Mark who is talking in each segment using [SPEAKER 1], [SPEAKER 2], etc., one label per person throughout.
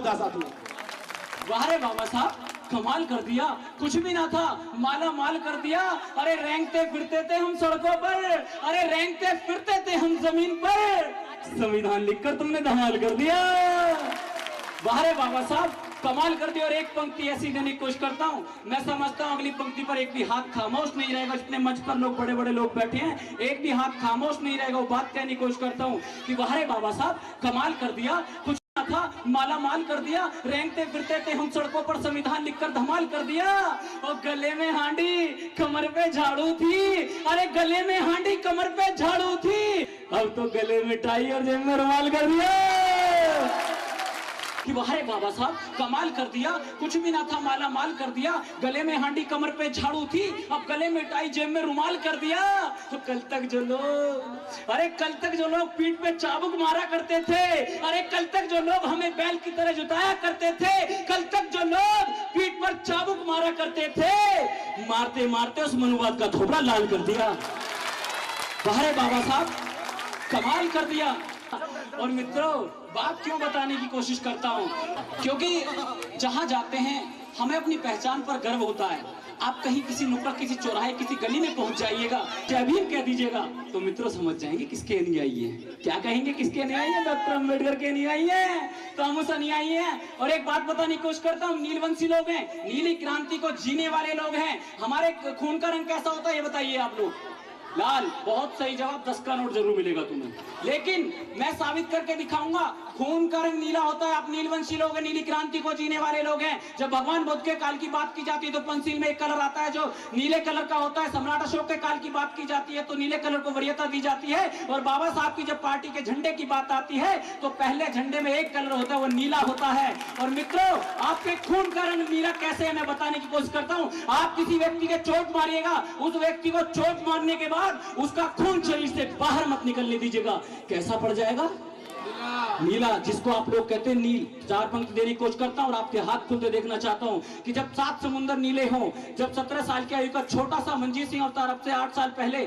[SPEAKER 1] था साथियों।
[SPEAKER 2] वाह रे बाबा साहब, कमाल कर दिया, कुछ भी ना था माला माल कर दिया। अरे रेंगते फिरते थे हम सड़कों पर, अरे रेंगते फिरते थे हम जमीन पर, संविधान लिखकर तुमने धमाल कर दिया। वाह रे बाबा साहब, कमाल कर दिया। और एक पंक्ति ऐसी देने की कोशिश करता हूँ, मैं समझता हूँ अगली पंक्ति पर एक भी हाथ खामोश नहीं रहेगा। जितने मंच पर लोग बड़े बड़े लोग बैठे हैं, एक भी हाथ खामोश नहीं रहेगा। वो बात कहने की कोशिश करता हूँ कि वाह रे बाबा साहब, कमाल कर दिया, कुछ था माला माल कर दिया, रेंगते फिरते थे हम सड़कों पर, संविधान लिखकर धमाल कर दिया। और गले में हांडी कमर पे झाड़ू थी, अरे गले में हांडी कमर पे झाड़ू थी, अब तो गले में टाई और जेब में रुमाल कर दिया। कि वाह रे बाबा साहब, कमाल कर दिया, कुछ भी ना था माला माल कर दिया, गले में हांडी कमर पे झाड़ू थी, अब गले में टाई जेब में रुमाल कर दिया। तो कल तक जो लोग, अरे कल तक जो लोग पीठ पे चाबुक मारा करते थे, अरे कल तक जो लोग हमें बैल की तरह जुताया करते थे, कल तक जो लोग पीठ पर चाबुक मारा करते थे, मारते मारते उस मनुवाद का थोबड़ा लाल कर दिया। वाह रे बाबा साहब, कमाल कर दिया। और मित्रों, बात क्यों बताने की कोशिश करता हूं, क्योंकि जहां जाते हैं हमें अपनी पहचान पर गर्व होता है। आप कहीं किसी नुक्कड़, किसी चौराहे, किसी गली में पहुंच जाइएगा, जय भीम कह दीजिएगा, तो मित्रों समझ जाएंगे किसके अनुयायी है। क्या कहेंगे, किसके अनुयायी है? डॉक्टर अंबेडकर के अनुयायी है, तो हम उस अनुयायी हैं। और एक बात बताने की कोशिश करता हूँ, नीलवंशी लोग हैं, नीली क्रांति को जीने वाले लोग हैं। हमारे खून का रंग कैसा होता है ये बताइए आप लोग? लाल। बहुत सही जवाब, 10 का नोट जरूर मिलेगा तुम्हें। लेकिन मैं साबित करके दिखाऊंगा, खून का रंग नीला होता है। आप नीलवंशी लोग हैं, नीली क्रांति को जीने वाले लोग हैं। जब भगवान बुद्ध के काल की बात की जाती है तो पंचशील में एक कलर आता है जो नीले कलर का होता है। सम्राट अशोक के काल की बात की जाती है तो नीले कलर को वरीयता दी जाती है। और बाबा साहब की जब पार्टी के झंडे की बात आती है तो पहले झंडे में एक कलर होता है, वो नीला होता है। और मित्रों, आपके खून का रंग नीला कैसे है मैं बताने की कोशिश करता हूँ। आप किसी व्यक्ति के चोट मारिएगा, उस व्यक्ति को चोट मारने के बाद उसका खून शरीर से बाहर मत निकलने दीजिएगा, कैसा पड़ जाएगा? नीला, जिसको आप लोग कहते हैं नील। 4 पंक्ति देने की कोशिश करता हूं और आपके हाथ खुलते देखना चाहता हूं कि जब 7 समुंदर नीले हों, जब 17 साल की आयु का छोटा सा मंजीत सिंह अवतार अब से 8 साल पहले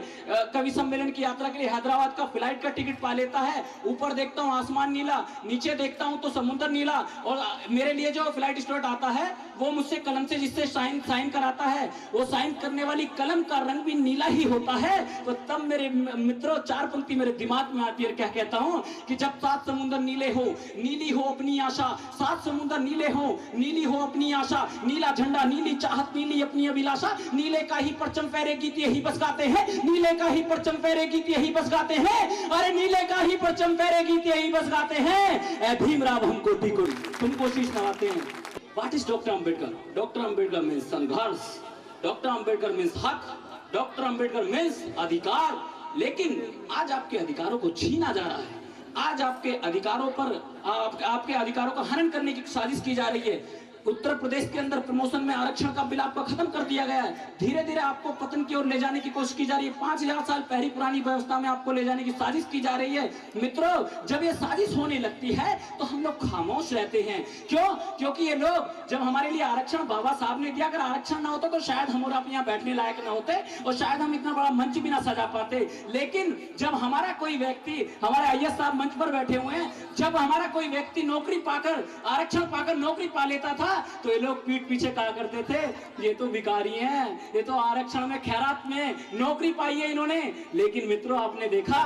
[SPEAKER 2] कवि सम्मेलन की यात्रा के लिए हैदराबाद का फ्लाइट का टिकट पा लेता है। ऊपर देखता हूं आसमान नीला, नीचे देखता हूं तो समुद्र नीला, और मेरे लिए जो फ्लाइट स्टूडेंट आता है वो मुझसे कलम से जिससे साइन कराता है, वो साइन करने वाली कलम का रंग भी नीला ही होता है। तो तब मेरे मित्रों 4 पंक्ति मेरे दिमाग में आती है, क्या कहता हूं कि जब 7 समुंदर नीले हो, नीली हो अपनी आशा, 7 समुंदर नीले हो, नीली हो अपनी आशा, नीला झंडा, नीली चाहत, नीली अपनी अभिलाषा, नीले का ही परचम फहरे गीत यही बस गाते हैं, नीले का ही परचम फहरे गीत यही बस गाते हैं, अरे नीले का ही परचम फहरे गीत यही बस गाते हैं, ऐ भीमराव हमको टिको तुम कोशिश कराते हैं। What is doctor Ambedkar? Doctor Ambedkar means संघर्ष, डॉक्टर अंबेडकर मीन्स हक, डॉक्टर अंबेडकर मीन्स अधिकार। लेकिन आज आपके अधिकारों को छीना जा रहा है, आज आपके अधिकारों पर आपके अधिकारों का हनन करने की साजिश की जा रही है। उत्तर प्रदेश के अंदर प्रमोशन में आरक्षण का बिल आपका खत्म कर दिया गया है। धीरे धीरे आपको पतन की ओर ले जाने की कोशिश की जा रही है। 5000 साल पहली पुरानी व्यवस्था में आपको ले जाने की साजिश की जा रही है। मित्रों, जब ये साजिश होने लगती है तो हम लोग खामोश रहते हैं। क्यों? क्योंकि ये लोग जब हमारे लिए आरक्षण बाबा साहब ने दिया, अगर आरक्षण ना होता तो शायद हम और आप यहाँ बैठने लायक ना होते और शायद हम इतना बड़ा मंच भी ना सजा पाते। लेकिन जब हमारा कोई व्यक्ति, हमारे आईएएस साहब मंच पर बैठे हुए हैं, जब हमारा कोई व्यक्ति नौकरी पाकर, आरक्षण पाकर नौकरी पा लेता था तो ये लोग पीठ पीछे कहा करते थे ये तो भिखारी हैं, ये तो आरक्षण में खैरात में नौकरी पाई है इन्होंने। लेकिन मित्रों, आपने देखा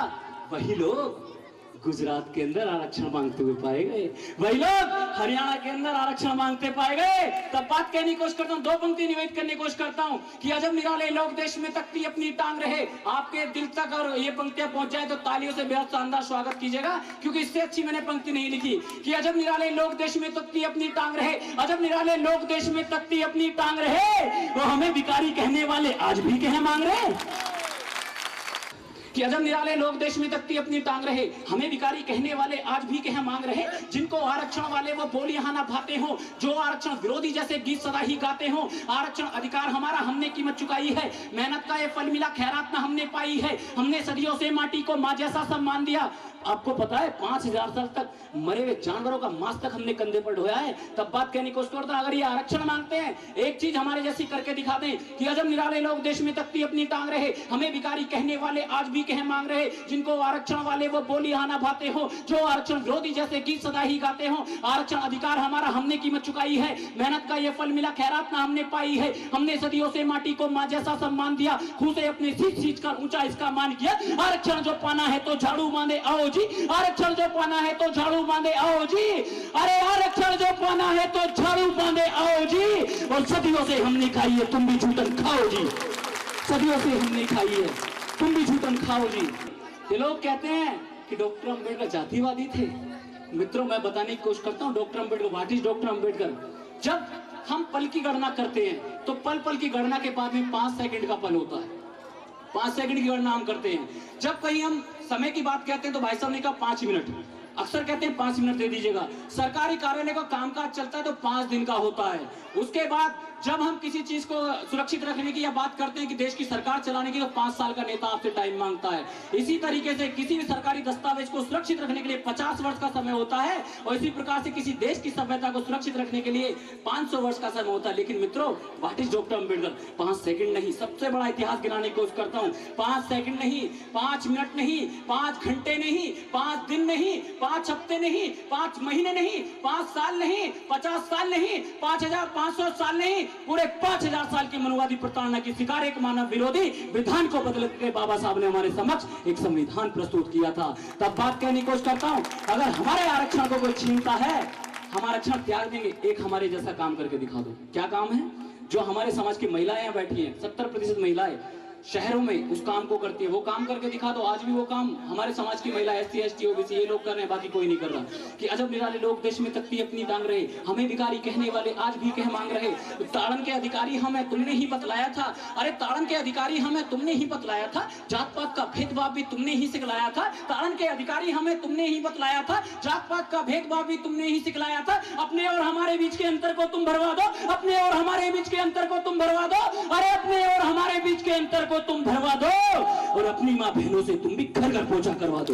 [SPEAKER 2] वही लोग गुजरात के अंदर आरक्षण मांगते हुए पाए गए, वही लोग हरियाणा के अंदर आरक्षण मांगते पाए गए। तब बात कहने की कोशिश करता हूँ, 2 पंक्ति निवेदित करने की कोशिश करता हूँ कि अजब निराले लोग देश में तकती अपनी टांग रहे। आपके दिल तक और ये पंक्तियां पहुंच जाए तो तालियों से बेहद शानदार स्वागत कीजिएगा, क्योंकि इससे अच्छी मैंने पंक्ति नहीं लिखी कि अजब निराले लोग देश में तकती अपनी टांग रहे, अजब निराले लोग देश में तकती अपनी टांग रहे, वो हमें भिखारी कहने वाले आज भी कहे मांग रहे। कि अजब निराले लोग देश में तकती अपनी टांग रहे, हमें भिखारी कहने वाले आज भी कह मांग रहे। जिनको आरक्षण वाले वो बोल यहाँ ना भाते हो, जो आरक्षण विरोधी जैसे गीत सदा ही गाते हो। आरक्षण अधिकार हमारा हमने कीमत चुकाई है, मेहनत का ये फल मिला, खैरात ना हमने पाई है, हमने सदियों से माटी को माँ जैसा सम्मान दिया। आपको पता है 5000 साल तक मरे हुए जानवरों का मांस तक हमने कंधे पर ढोया है। तब बात कहने की कोशिश करता, अगर ये आरक्षण मांगते हैं, एक चीज हमारे जैसी करके दिखा दें कि अजब निराले लोग देश में तकती अपनी टांग रहे, हमें भिखारी कहने वाले आज भी भी कहे मांग रहे, जिनको आरक्षण वाले वो बोली आना भाते हो, जो आरक्षण विरोधी जैसे गीत सदा ही गाते हो। आरक्षण अधिकार हमारा हमने कीमत चुकाई है, मेहनत का ये फल मिला, खैरात ना हमने पाई है। हमने सदियों से माटी को मां जैसा सम्मान दिया, खुद से अपने सींच कर ऊंचा इसका मान किया। आरक्षण जो पाना है तो झाड़ू बांधे आओ जी, आरक्षण जो पाना है तो झाड़ू बांधे आओ जी, अरे आरक्षण जो पाना है तो झाड़ू बांधे आओ जी। और सदियों से हमने खाई है, तुम भी झूठन खाओ जी, सदियों से हमने खाई है, तुम भी झूठन खाओ जी। ये लोग कहते हैं कि डॉक्टर अंबेडकर जातिवादी थे। मित्रों, मैं बताने की कोशिश करता हूं doctor Ambedkar, what is doctor Ambedkar. जब हम पल की गणना करते हैं तो पल पल की गणना के बाद में 5 सेकंड का पल होता है, 5 सेकंड की गणना हम करते हैं। जब कहीं हम समय की बात कहते हैं तो भाई साहब ने कहा 5 मिनट, अक्सर कहते हैं 5 मिनट दे दीजिएगा। सरकारी कार्यालय का कामकाज चलता है तो 5 दिन का होता है। उसके बाद जब हम किसी चीज को सुरक्षित रखने की या बात करते हैं कि देश की सरकार चलाने की, तो 5 साल का नेता आपसे टाइम मांगता है। इसी तरीके से किसी भी सरकारी दस्तावेज को सुरक्षित रखने के लिए 50 वर्ष का समय होता है, और इसी प्रकार से किसी देश की सभ्यता को सुरक्षित रखने के लिए 500 वर्ष का समय होता है। लेकिन मित्रों, what is doctor Ambedkar? 5 second नहीं, सबसे बड़ा इतिहास गिनाने की कोशिश करता हूँ। 5 सेकंड नहीं, 5 मिनट नहीं, 5 घंटे नहीं, 5 दिन नहीं, 5 हफ्ते नहीं, 5 महीने नहीं, 5 साल नहीं, 50 साल नहीं, 5500 साल नहीं, पूरे 5000 साल की मनुवादी प्रताड़ना की शिकार एक मानव विरोधी विधान को बदल के बाबा साहब ने हमारे समक्ष एक संविधान प्रस्तुत किया था। तब बात कहने की कोशिश करता हूं, अगर हमारे आरक्षण को कोई छीनता है, हम आरक्षण त्याग देंगे। एक हमारे जैसा काम करके दिखा दो। क्या काम है? जो हमारे समाज की महिलाएं यहाँ बैठी हैं, 70% महिलाएं शहरों में उस काम को करती है, वो काम करके दिखा दो। आज भी वो काम हमारे समाज की महिला SC ST OBC ये लोग कर रहे हैं, बाकी कोई नहीं कर रहा। कि अजब निराले लोग देश में तख्ती अपनी टांग रहे, हमें भिखारी कहने वाले आज भी कह मांग रहे। ताड़न के अधिकारी हमें तुमने ही बतलाया था, अरे ताड़न के अधिकारी हमें तुमने ही बतलाया था, जात पात का भेदभाव भी तुमने ही सिखलाया था। ताड़न के अधिकारी हमें तुमने ही बतलाया था, जात पात का भेदभाव भी तुमने ही सिखलाया था। अपने और हमारे बीच के अंतर को तुम भरवा दो, अपने और हमारे बीच के अंतर को तुम भरवा दो, अरे अपने और हमारे बीच के अंतर को तुम भरवा दो, और अपनी माँ बहनों से तुम भी घर घर पोछा करवा दो,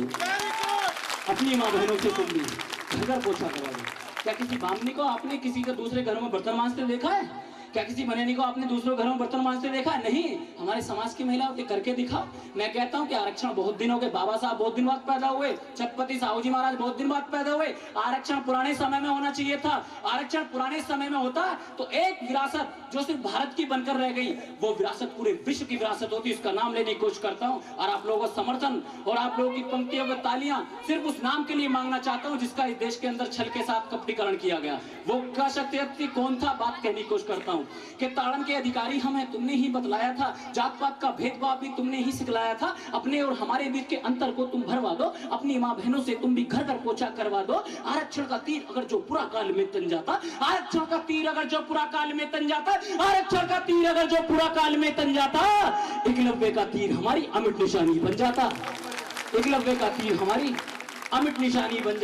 [SPEAKER 2] अपनी माँ बहनों से तुम भी घर घर पोछा करवा दो। क्या किसी बामनी को आपने किसी के दूसरे घर में बर्तन मांजते देखा है? क्या किसी बनेनी को आपने दूसरे घरों में बर्तन मांजते देखा है? नहीं। हमारे समाज की महिलाओं के करके दिखाओ। मैं कहता हूं कि आरक्षण बहुत दिन हो गए, बाबा साहब बहुत दिन बाद पैदा हुए, छत्रपति साहू जी महाराज बहुत दिन बाद पैदा हुए। आरक्षण पुराने समय में होना चाहिए था। आरक्षण पुराने समय में होता तो एक विरासत जो सिर्फ भारत की बनकर रह गई, वो विरासत पूरे विश्व की विरासत होती। इसका नाम लेने की कोशिश करता हूँ, और आप लोगों का समर्थन और आप लोगों की पंक्तियों में तालियां सिर्फ उस नाम के लिए मांगना चाहता हूँ जिसका इस देश के अंदर छल के साथ कपटीकरण किया गया। वो क्या शख्सियत कौन था? बात कहने की कोशिश करता हूँ कि ताड़न के अधिकारी हमें तुमने ही बतलाया था, जात पात का भेदभाव भी तुमने ही सिखलाया था। अपने और हमारे बीच के अंतर को तुम भरवा दो, अपनी माँ बहनों से तुम भी घर घर पोछा करवा दो। आरक्षण का तीर अगर जो पूरा काल में तन जाता, आरक्षण का तीर अगर जो पूरा काल में तन जाता, आरक्षण का तीर अगर जो पूरा काल में तन जाता, एकलव्य का तीर हमारी अमिट निशानी बन जाता, एकलव्य का तीर हमारी अमिट निशानी बन जाता।